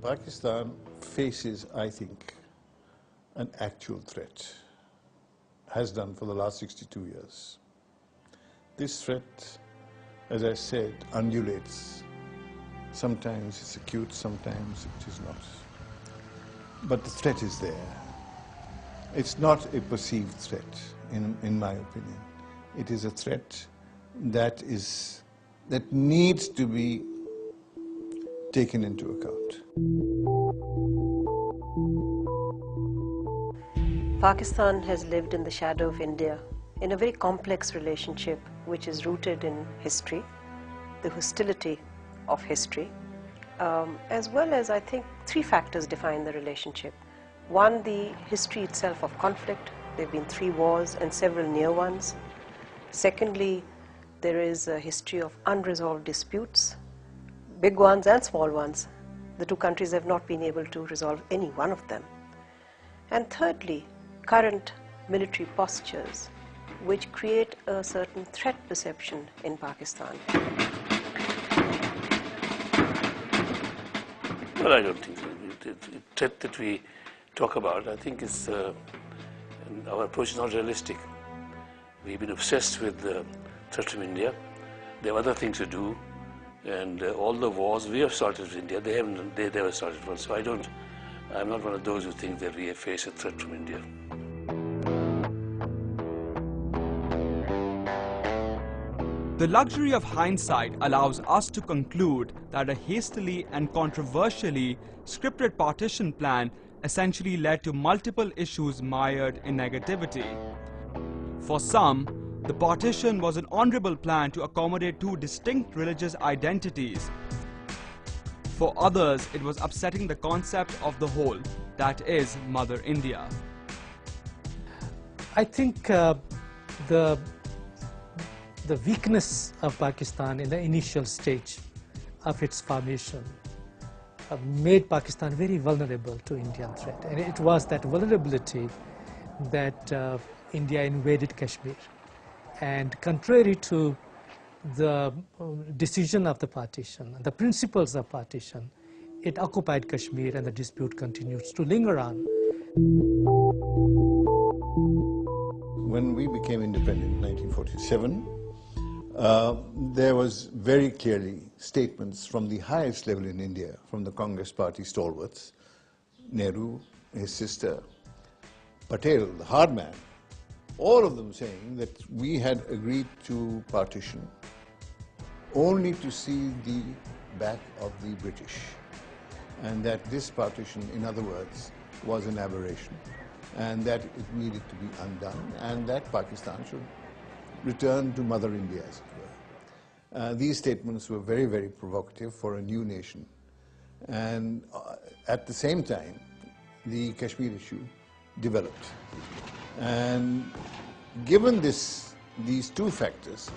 Pakistan faces, I think, an actual threat, has done for the last 62 years. This threat, as I said, undulates. Sometimes it's acute, sometimes it is not. But the threat is there. It's not a perceived threat, in my opinion. It is a threat that needs to be taken into account. Pakistan has lived in the shadow of India in a very complex relationship which is rooted in history, the hostility of history, as well as, I think, three factors define the relationship. One, the history itself of conflict. There have been 3 wars and several near ones. Secondly, there is a history of unresolved disputes, big ones and small ones. The 2 countries have not been able to resolve any one of them. And thirdly, current military postures which create a certain threat perception in Pakistan. Well, I don't think so. The threat that we talk about, I think, is our approach is not realistic. We've been obsessed with the threat from India. There are other things to do, and all the wars we have started with India, they never started one. So I'm not one of those who think that we face a threat from India. The luxury of hindsight allows us to conclude that a hastily and controversially scripted partition plan essentially led to multiple issues mired in negativity. For some, the partition was an honorable plan to accommodate 2 distinct religious identities. For others, it was upsetting the concept of the whole, that is, Mother India. I think the weakness of Pakistan in the initial stage of its formation made Pakistan very vulnerable to Indian threat. And it was that vulnerability that India invaded Kashmir. And contrary to the decision of the partition, the principles of partition, it occupied Kashmir and the dispute continues to linger on. When we became independent in 1947, there was very clearly statements from the highest level in India, from the Congress party stalwarts, Nehru, his sister, Patel, the hard man, all of them saying that we had agreed to partition only to see the back of the British, and that this partition, in other words, was an aberration, and that it needed to be undone, and that Pakistan should return to Mother India, as it were. These statements were very, very provocative for a new nation. And at the same time, the Kashmir issue developed. And given these 2 factors,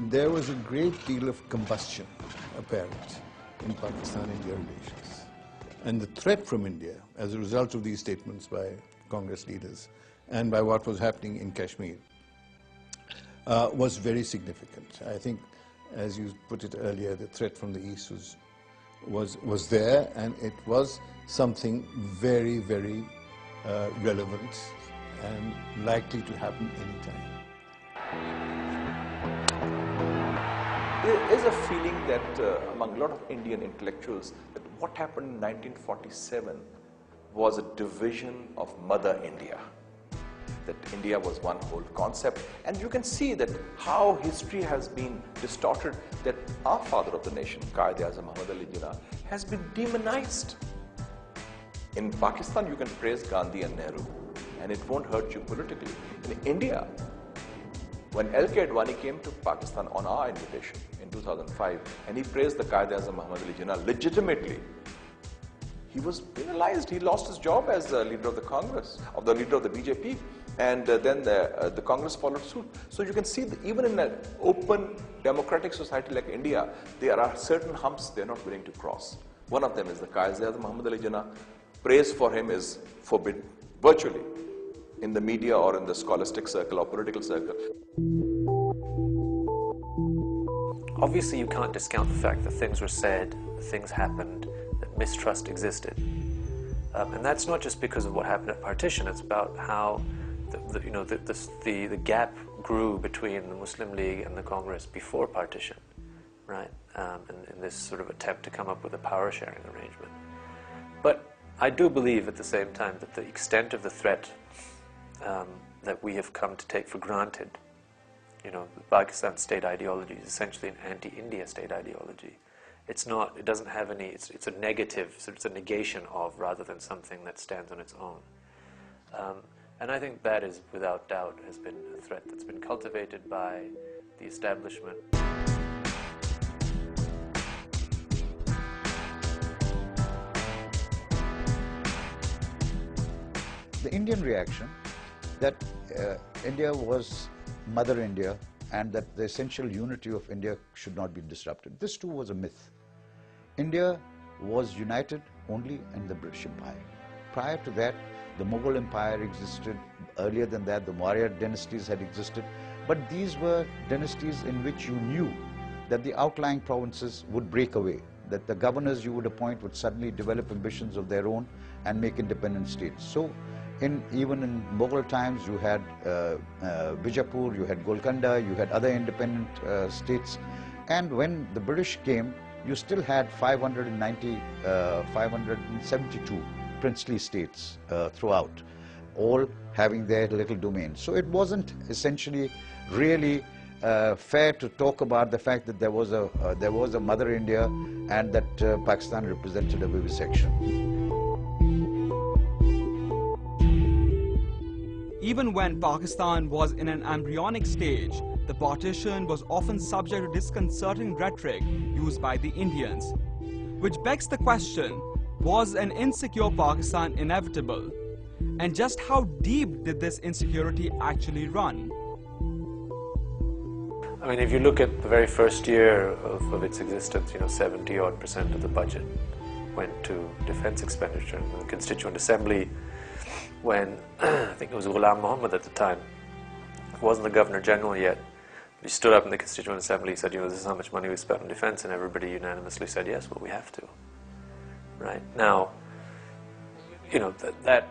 there was a great deal of combustion apparent in Pakistan-India relations. And the threat from India, as a result of these statements by Congress leaders and by what was happening in Kashmir, was very significant. I think, as you put it earlier, the threat from the East was there, and it was something very, very relevant and likely to happen anytime. There is a feeling that among a lot of Indian intellectuals that what happened in 1947 was a division of Mother India. That India was one whole concept, and you can see that how history has been distorted, that our father of the nation, Quaid-e-Azam Muhammad Ali Jinnah, has been demonized. In Pakistan, you can praise Gandhi and Nehru, and it won't hurt you politically. In India, when L.K. Advani came to Pakistan on our invitation in 2005, and he praised the Quaid-e-Azam Muhammad Ali Jinnah legitimately, he was penalized. He lost his job as the leader of the Congress, of the leader of the BJP, and then the Congress followed suit. So you can see that even in an open democratic society like India, there are certain humps they're not willing to cross. One of them is the Quaid-e-Azam Muhammad Ali Jinnah. Praise for him is forbidden, virtually, in the media or in the scholastic circle or political circle. Obviously, you can't discount the fact that things were said, things happened, that mistrust existed. And that's not just because of what happened at partition, it's about how the gap grew between the Muslim League and the Congress before partition, right? In this sort of attempt to come up with a power sharing arrangement. But I do believe at the same time that the extent of the threat that we have come to take for granted, the Pakistan state ideology is essentially an anti-India state ideology. It's not, it doesn't have any, it's a negative, so it's a negation of rather than something that stands on its own. And I think that is, without doubt, has been a threat that's been cultivated by the establishment. The Indian reaction that India was Mother India and that the essential unity of India should not be disrupted. This too was a myth. India was united only in the British Empire. Prior to that, the Mughal Empire existed. Earlier than that, the Maurya dynasties had existed. But these were dynasties in which you knew that the outlying provinces would break away, that the governors you would appoint would suddenly develop ambitions of their own and make independent states. So, even in Mughal times, you had Bijapur, you had Golconda, you had other independent states. And when the British came, you still had 572 princely states throughout, all having their little domains. So it wasn't essentially really fair to talk about the fact that there was a Mother India and that Pakistan represented a vivisection. Even when Pakistan was in an embryonic stage, the partition was often subject to disconcerting rhetoric used by the Indians. Which begs the question, was an insecure Pakistan inevitable? And just how deep did this insecurity actually run? I mean, if you look at the very first year of its existence, 70-odd% of the budget went to defense expenditure. In the Constituent Assembly, when I think it was Ghulam Muhammad at the time, wasn't the Governor General yet, he stood up in the Constituent Assembly, he said, this is how much money we spent on defense, and everybody unanimously said, yes, well, we have to. Right? Now, that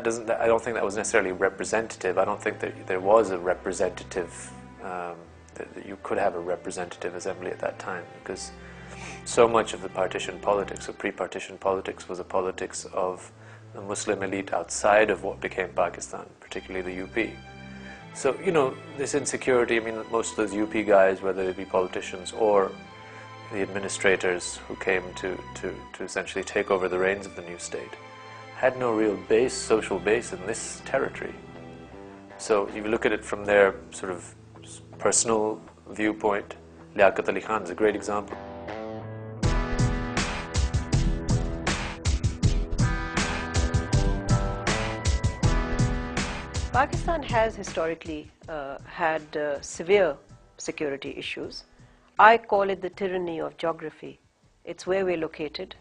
doesn't, I don't think that was necessarily representative. I don't think that there was a representative, that you could have a representative assembly at that time, because so much of the partition politics, of pre-partition politics, was a politics of the Muslim elite outside of what became Pakistan, particularly the UP. So, this insecurity, I mean, most of those UP guys, whether they be politicians or the administrators who came to essentially take over the reins of the new state, had no real social base in this territory. So if you look at it from their sort of personal viewpoint, Liaquat Ali Khan is a great example. Pakistan has historically had severe security issues. I call it the tyranny of geography. It's where we're located.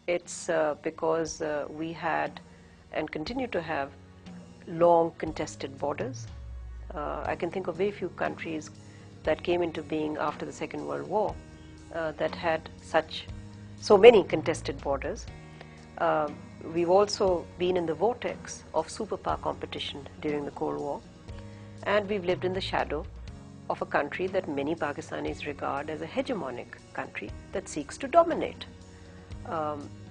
It's because we had and continue to have long contested borders. I can think of very few countries that came into being after the Second World War that had so many contested borders. We've also been in the vortex of superpower competition during the Cold War, and we've lived in the shadow of a country that many Pakistanis regard as a hegemonic country that seeks to dominate.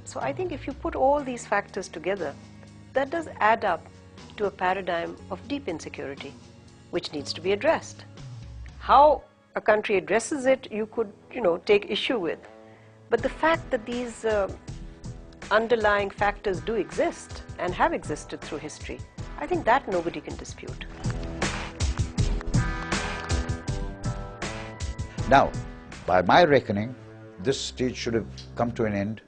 So I think if you put all these factors together, that does add up to a paradigm of deep insecurity, which needs to be addressed. How a country addresses it, you could, take issue with. But the fact that these underlying factors do exist and have existed through history, I think that nobody can dispute. Now, by my reckoning, this stage should have come to an end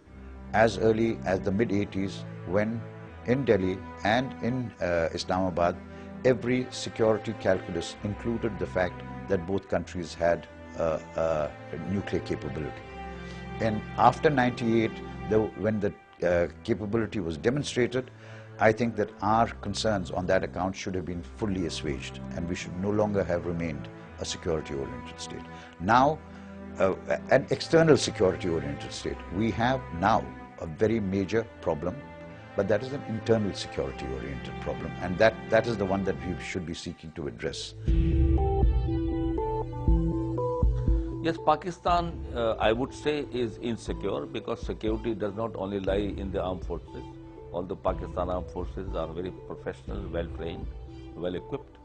as early as the mid-80s, when in Delhi and in Islamabad, every security calculus included the fact that both countries had nuclear capability. And after 98, when the capability was demonstrated, I think that our concerns on that account should have been fully assuaged, and we should no longer have remained a security-oriented state. Now, an external security-oriented state. We have now a very major problem, but that is an internal security-oriented problem, and that is the one that we should be seeking to address. Yes, Pakistan, I would say, is insecure because security does not only lie in the armed forces. Although Pakistan armed forces are very professional, well-trained, well-equipped.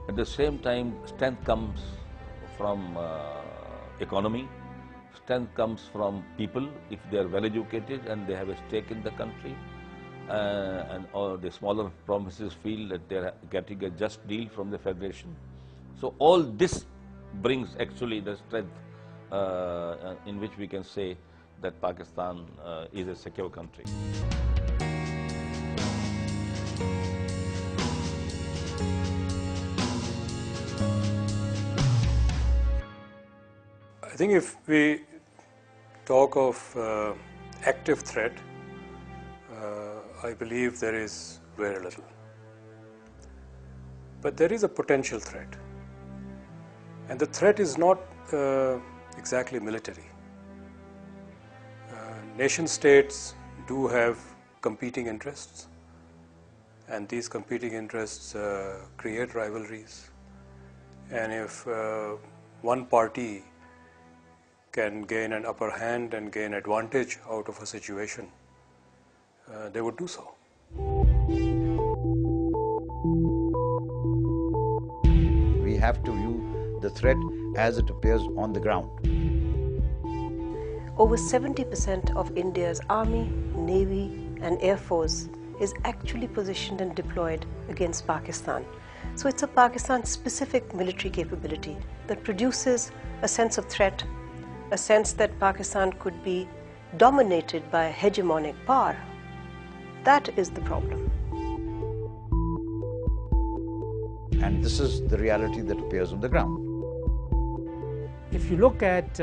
At the same time, strength comes from economy. Strength comes from people if they are well-educated and they have a stake in the country. And all the smaller provinces feel that they are getting a just deal from the federation. So all this brings actually the strength in which we can say that Pakistan is a secure country. I think if we talk of active threat, I believe there is very little. But there is a potential threat. And the threat is not exactly military. Nation states do have competing interests, and these competing interests create rivalries. And if one party can gain an upper hand and gain advantage out of a situation, they would do so. We have to view the threat as it appears on the ground. Over 70% of India's Army, Navy and Air Force is actually positioned and deployed against Pakistan. So it's a Pakistan-specific military capability that produces a sense of threat, a sense that Pakistan could be dominated by a hegemonic power. That is the problem. And this is the reality that appears on the ground. If you look at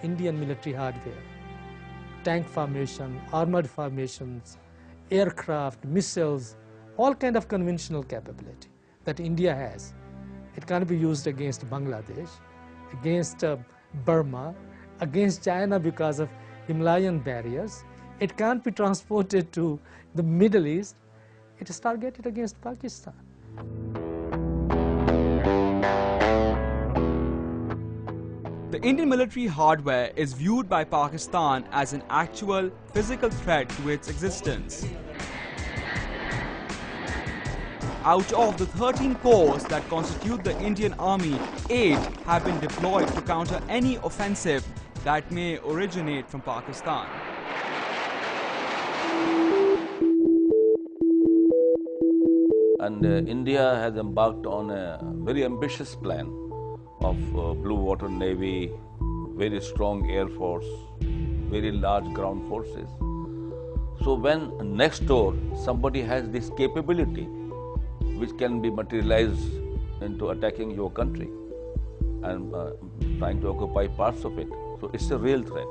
Indian military hardware, tank formation, armored formations, aircraft, missiles, all kind of conventional capability that India has, it can be used against Bangladesh, against Burma, against China because of Himalayan barriers. It can't be transported to the Middle East. It is targeted against Pakistan. The Indian military hardware is viewed by Pakistan as an actual physical threat to its existence. Out of the 13 corps that constitute the Indian Army, 8 have been deployed to counter any offensive that may originate from Pakistan. And India has embarked on a very ambitious plan of blue water navy, very strong air force, very large ground forces. So when next door somebody has this capability which can be materialized into attacking your country and trying to occupy parts of it, so it's a real threat.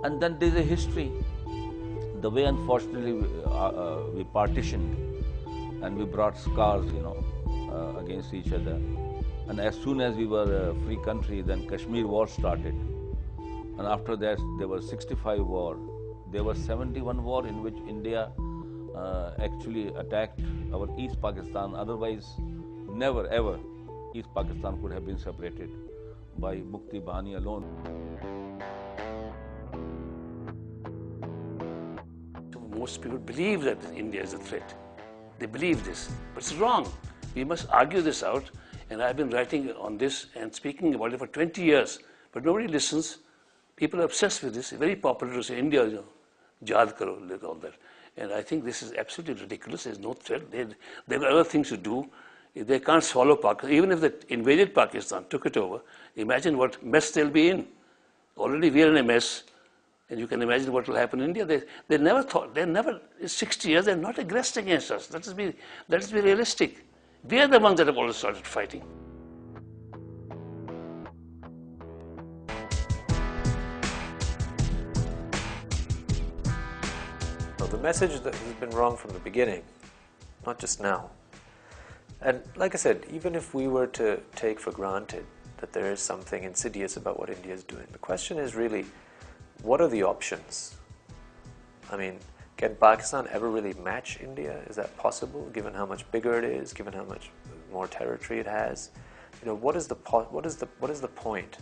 And then there's a history. The way unfortunately we partitioned and we brought scars, against each other. And as soon as we were a free country, then Kashmir war started. And after that, there was 65 war. There was 71 war in which India actually attacked our East Pakistan. Otherwise, never ever East Pakistan could have been separated by Mukti Bahani alone. Most people believe that India is a threat. They believe this, but it's wrong. We must argue this out, and I've been writing on this and speaking about it for 20 years, but nobody listens. People are obsessed with this. It's very popular to say India, Jaad karo, all that. And I think this is absolutely ridiculous. There's no threat. They've got other things to do. If they can't swallow Pakistan, even if they invaded Pakistan, took it over, imagine what mess they'll be in. Already we are in a mess. And you can imagine what will happen in India. They never thought, in 60 years, they're not aggressed against us. Let us be realistic. We are the ones that have always started fighting. So the message that has been wrong from the beginning, not just now. And like I said, even if we were to take for granted that there is something insidious about what India is doing, the question is really, what are the options? I mean, can Pakistan ever really match India? Is that possible, given how much bigger it is, given how much more territory it has? You know, what is the point?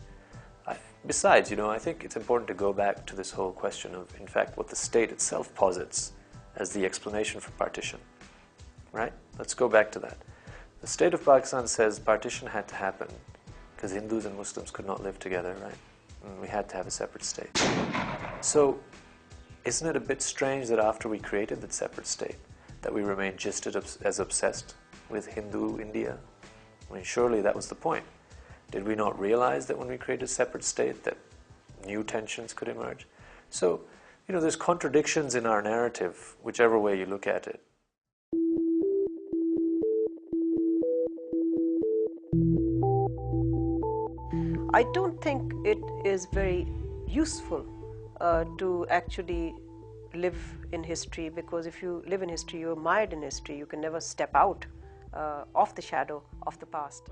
Besides, you know, I think it's important to go back to this whole question of, in fact, what the state itself posits as the explanation for partition, right? Let's go back to that. The state of Pakistan says partition had to happen because Hindus and Muslims could not live together, right? And we had to have a separate state. So, isn't it a bit strange that after we created that separate state, that we remained just as obsessed with Hindu India? I mean, surely that was the point. Did we not realize that when we created a separate state that new tensions could emerge? So, you know, there's contradictions in our narrative, whichever way you look at it. I don't think it is very useful to actually live in history, because if you live in history, you're mired in history. You can never step out of the shadow of the past.